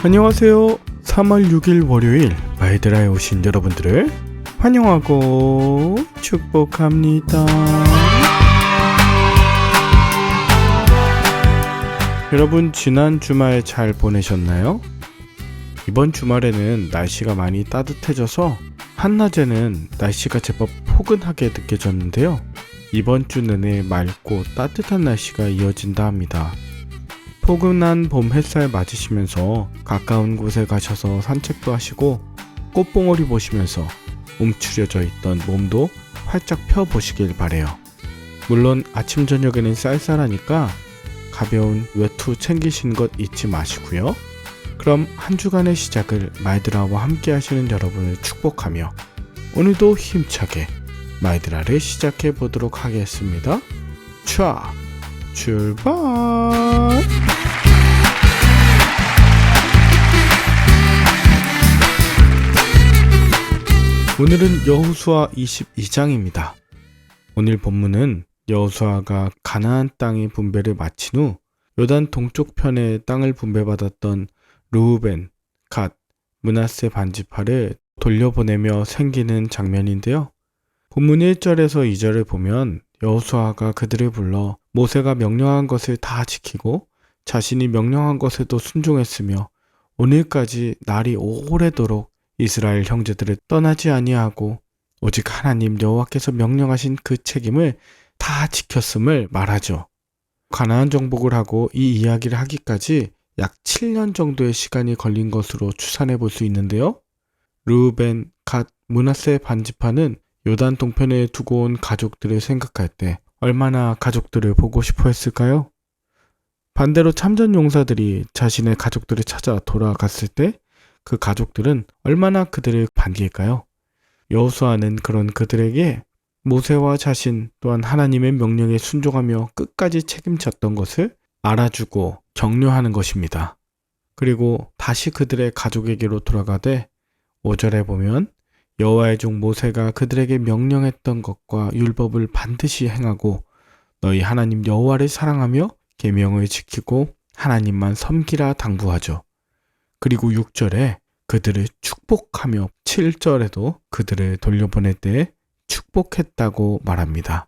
안녕하세요. 3월 6일 월요일 마이드라에 오신 여러분들을 환영하고 축복합니다. 여러분 지난 주말 잘 보내셨나요? 이번 주말에는 날씨가 많이 따뜻해져서 한낮에는 날씨가 제법 포근하게 느껴졌는데요. 이번 주 내내 맑고 따뜻한 날씨가 이어진다 합니다. 포근한 봄 햇살 맞으시면서 가까운 곳에 가셔서 산책도 하시고 꽃봉오리 보시면서 움츠려져 있던 몸도 활짝 펴보시길 바래요. 물론 아침 저녁에는 쌀쌀하니까 가벼운 외투 챙기신 것 잊지 마시고요. 그럼 한 주간의 시작을 마이드라와 함께 하시는 여러분을 축복하며 오늘도 힘차게 마이드라를 시작해 보도록 하겠습니다. 차 출발! 오늘은 여호수아 22장입니다. 오늘 본문은 여호수아가 가나안 땅의 분배를 마친 후 요단 동쪽 편의 땅을 분배받았던 르우벤, 갓, 므낫세 반지파를 돌려보내며 생기는 장면인데요. 본문 1절에서 2절을 보면 여호수아가 그들을 불러 모세가 명령한 것을 다 지키고 자신이 명령한 것에도 순종했으며 오늘까지 날이 오래도록 이스라엘 형제들을 떠나지 아니하고 오직 하나님 여호와께서 명령하신 그 책임을 다 지켰음을 말하죠. 가나안 정복을 하고 이 이야기를 하기까지 약 7년 정도의 시간이 걸린 것으로 추산해 볼 수 있는데요. 르우벤, 갓, 므낫세 반지파는 요단 동편에 두고 온 가족들을 생각할 때 얼마나 가족들을 보고 싶어 했을까요? 반대로 참전 용사들이 자신의 가족들을 찾아 돌아갔을 때 그 가족들은 얼마나 그들을 반길까요? 여호수아는 그런 그들에게 모세와 자신 또한 하나님의 명령에 순종하며 끝까지 책임졌던 것을 알아주고 격려하는 것입니다. 그리고 다시 그들의 가족에게로 돌아가되 5절에 보면 여호와의 종 모세가 그들에게 명령했던 것과 율법을 반드시 행하고 너희 하나님 여호와를 사랑하며 계명을 지키고 하나님만 섬기라 당부하죠. 그리고 6절에 그들을 축복하며 7절에도 그들을 돌려보낼 때 축복했다고 말합니다.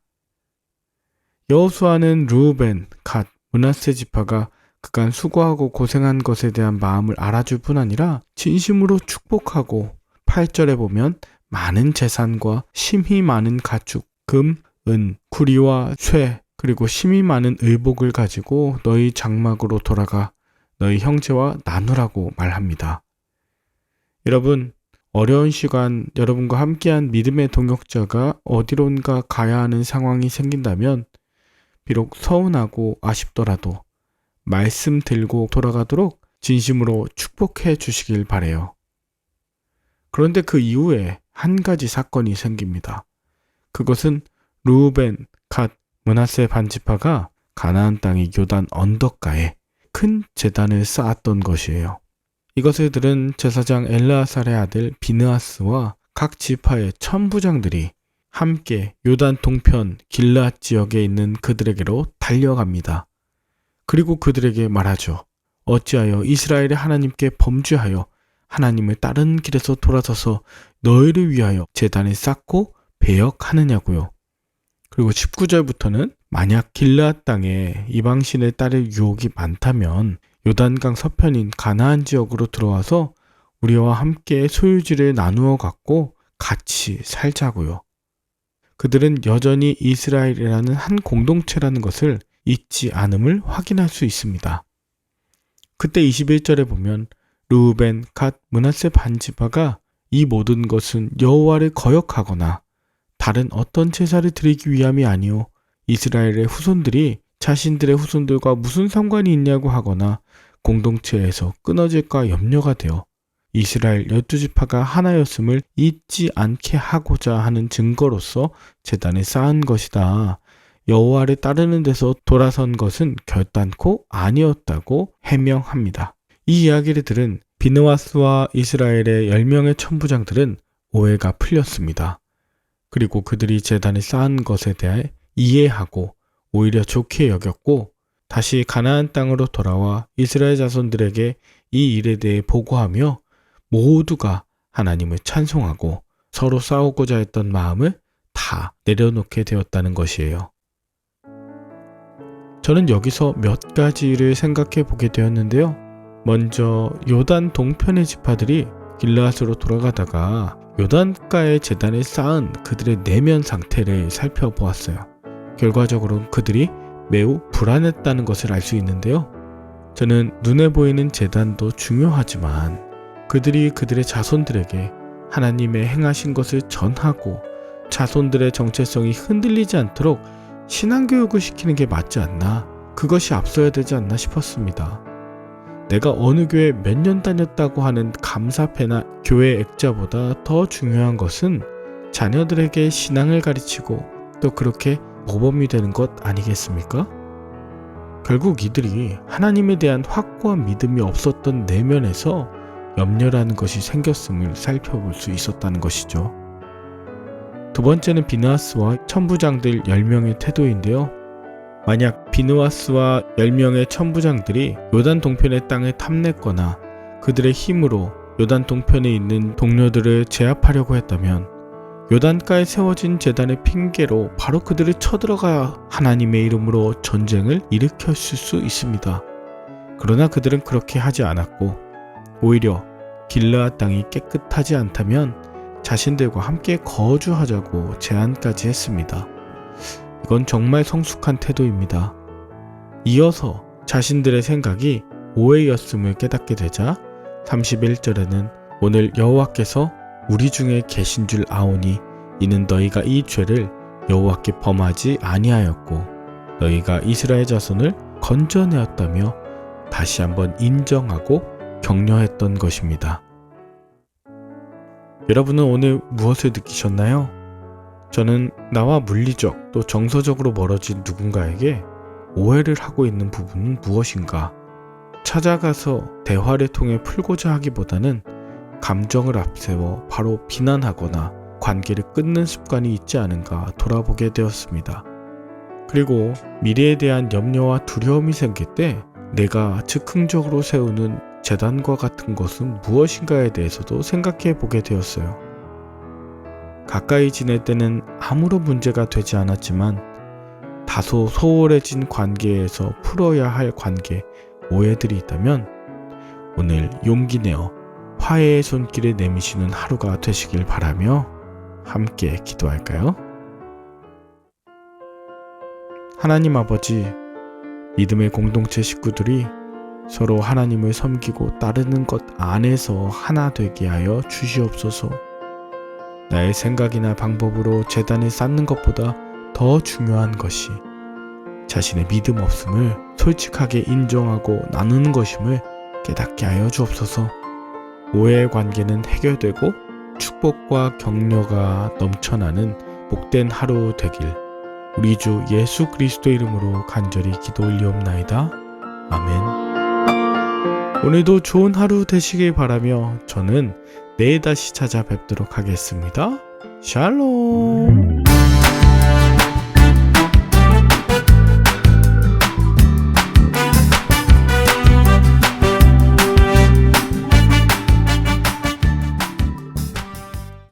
여호수아는 르우벤, 갓, 므낫세 지파가 그간 수고하고 고생한 것에 대한 마음을 알아줄 뿐 아니라 진심으로 축복하고 8절에 보면 많은 재산과 심히 많은 가축, 금, 은, 구리와 쇠 그리고 심히 많은 의복을 가지고 너희 장막으로 돌아가 너희 형제와 나누라고 말합니다. 여러분, 어려운 시간 여러분과 함께한 믿음의 동역자가 어디론가 가야 하는 상황이 생긴다면 비록 서운하고 아쉽더라도 말씀 들고 돌아가도록 진심으로 축복해 주시길 바라요. 그런데 그 이후에 한 가지 사건이 생깁니다. 그것은 르우벤, 갓, 므낫세 반지파가 가나안 땅의 요단 언덕가에 큰 제단을 쌓았던 것이에요. 이것을 들은 제사장 엘르아살의 아들 비느하스와 각 지파의 천부장들이 함께 요단 동편 길앗 지역에 있는 그들에게로 달려갑니다. 그리고 그들에게 말하죠. 어찌하여 이스라엘의 하나님께 범죄하여 하나님을 다른 길에서 돌아서서 너희를 위하여 제단을 쌓고 배역하느냐고요. 그리고 19절부터는 만약 길앗 땅에 이방신을 따를 유혹이 많다면 요단강 서편인 가나안 지역으로 들어와서 우리와 함께 소유지를 나누어 갖고 같이 살자고요. 그들은 여전히 이스라엘이라는 한 공동체라는 것을 잊지 않음을 확인할 수 있습니다. 그때 21절에 보면 르우벤, 갓, 므낫세 반지파가 이 모든 것은 여호와를 거역하거나 다른 어떤 제사를 드리기 위함이 아니오 이스라엘의 후손들이 자신들의 후손들과 무슨 상관이 있냐고 하거나 공동체에서 끊어질까 염려가 되어 이스라엘 12지파가 하나였음을 잊지 않게 하고자 하는 증거로서 제단을 쌓은 것이다. 여호와를 따르는 데서 돌아선 것은 결단코 아니었다고 해명합니다. 이 이야기를 들은 비느하스와 이스라엘의 10명의 천부장들은 오해가 풀렸습니다. 그리고 그들이 제단을 쌓은 것에 대해 이해하고 오히려 좋게 여겼고 다시 가나안 땅으로 돌아와 이스라엘 자손들에게 이 일에 대해 보고하며 모두가 하나님을 찬송하고 서로 싸우고자 했던 마음을 다 내려놓게 되었다는 것이에요. 저는 여기서 몇 가지를 생각해 보게 되었는데요. 먼저 요단 동편의 지파들이 길르앗으로 돌아가다가 요단가의 제단을 쌓은 그들의 내면 상태를 살펴보았어요. 결과적으로 그들이 매우 불안했다는 것을 알 수 있는데요. 저는 눈에 보이는 제단도 중요하지만 그들이 그들의 자손들에게 하나님의 행하신 것을 전하고 자손들의 정체성이 흔들리지 않도록 신앙교육을 시키는 게 맞지 않나, 그것이 앞서야 되지 않나 싶었습니다. 내가 어느 교회 몇 년 다녔다고 하는 감사패나 교회 액자보다 더 중요한 것은 자녀들에게 신앙을 가르치고 또 그렇게 모범이 되는 것 아니겠습니까? 결국 이들이 하나님에 대한 확고한 믿음이 없었던 내면에서 염려라는 것이 생겼음을 살펴볼 수 있었다는 것이죠. 두 번째는 비느하스와 천부장들 10명의 태도인데요. 만약 비느하스와 10명의 천부장들이 요단 동편의 땅을 탐냈거나 그들의 힘으로 요단 동편에 있는 동료들을 제압하려고 했다면 요단가에 세워진 제단의 핑계로 바로 그들을 쳐들어가 하나님의 이름으로 전쟁을 일으켰을 수 있습니다. 그러나 그들은 그렇게 하지 않았고 오히려 길르앗 땅이 깨끗하지 않다면 자신들과 함께 거주하자고 제안까지 했습니다. 이건 정말 성숙한 태도입니다. 이어서 자신들의 생각이 오해였음을 깨닫게 되자 31절에는 오늘 여호와께서 우리 중에 계신 줄 아오니 이는 너희가 이 죄를 여호와께 범하지 아니하였고 너희가 이스라엘 자손을 건져내었다며 다시 한번 인정하고 격려했던 것입니다. 여러분은 오늘 무엇을 느끼셨나요? 저는 나와 물리적 또 정서적으로 멀어진 누군가에게 오해를 하고 있는 부분은 무엇인가 찾아가서 대화를 통해 풀고자 하기보다는 감정을 앞세워 바로 비난하거나 관계를 끊는 습관이 있지 않은가 돌아보게 되었습니다. 그리고 미래에 대한 염려와 두려움이 생길 때 내가 즉흥적으로 세우는 제단과 같은 것은 무엇인가에 대해서도 생각해 보게 되었어요. 가까이 지낼 때는 아무런 문제가 되지 않았지만 다소 소홀해진 관계에서 풀어야 할 관계, 오해들이 있다면 오늘 용기 내어 화해의 손길을 내미시는 하루가 되시길 바라며 함께 기도할까요? 하나님 아버지, 믿음의 공동체 식구들이 서로 하나님을 섬기고 따르는 것 안에서 하나 되게 하여 주시옵소서. 나의 생각이나 방법으로 제단을 쌓는 것보다 더 중요한 것이 자신의 믿음 없음을 솔직하게 인정하고 나누는 것임을 깨닫게 하여 주옵소서. 오해의 관계는 해결되고 축복과 격려가 넘쳐나는 복된 하루 되길 우리 주 예수 그리스도 이름으로 간절히 기도 올리옵나이다. 아멘. 오늘도 좋은 하루 되시길 바라며 저는 내일 다시 찾아뵙도록 하겠습니다. 샬롬.